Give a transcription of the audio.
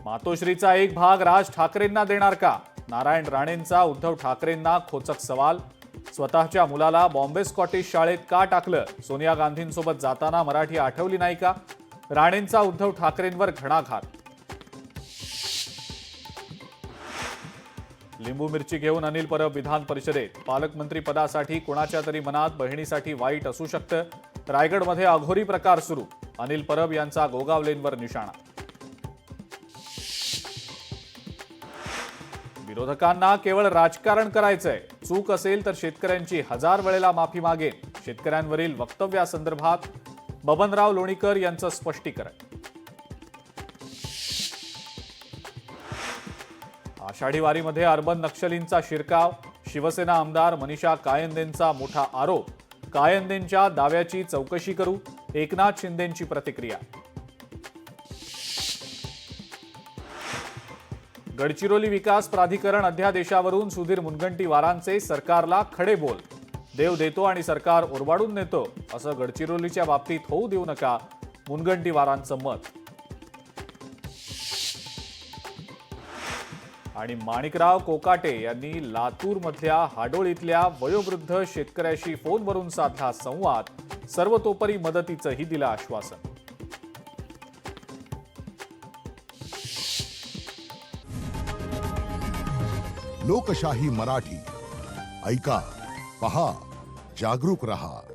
मातोश्रीचा एक भाग राज ठाकरेंना देणार का? नारायण राणेंचा उद्धव ठाकरेंना खोचक सवाल. स्वतःच्या मुलाला बॉम्बे स्कॉटिश शाळेत का टाकलं? सोनिया गांधींसोबत जाताना मराठी आठवली नाही का? राणेंचा उद्धव ठाकरेंवर घणाघात. लिंबू मिरची घेऊन अनिल परब विधान परिषदेत. पालकमंत्री पदासाठी कोणाच्या तरी मनात बहिणीसाठी वाईट असू शकतं. रायगडमध्ये अघोरी प्रकार सुरू. अनिल परब यांचा गोगावलेंवर निशाणा. विरोधकांना केवळ राजकारण करायचंय. चूक असेल तर शेतकऱ्यांची 1000 वेळेला माफी मागेन. शेतकऱ्यांवरील वक्तव्यासंदर्भात बबनराव लोणीकर यांचं स्पष्टीकरण. आषाढी वारीमध्ये अर्बन नक्षलींचा शिरकाव. शिवसेना आमदार मनीषा कायंदेंचा मोठा आरोप. कायंदेंच्या दाव्याची चौकशी करू. एकनाथ शिंदेंची प्रतिक्रिया. गडचिरोली विकास प्राधिकरण अध्यादेशावरून सुधीर मुनगंटीवारांचे सरकारला खडे बोल. देव देतो आणि सरकार ओरबाडून नेतो असं गडचिरोलीच्या बाबतीत होऊ देऊ नका, मुनगंटीवारांचं मत. आणि माणिकराव कोकाटे यांनी लातूरमधल्या हाडोळीतल्या वयोवृद्ध शेतकऱ्याशी फोनवरून साधला संवाद. सर्वतोपरी मदतीचंही दिलं आश्वासन. लोकशाही मराठी ऐका, पहा, जागरूक रहा.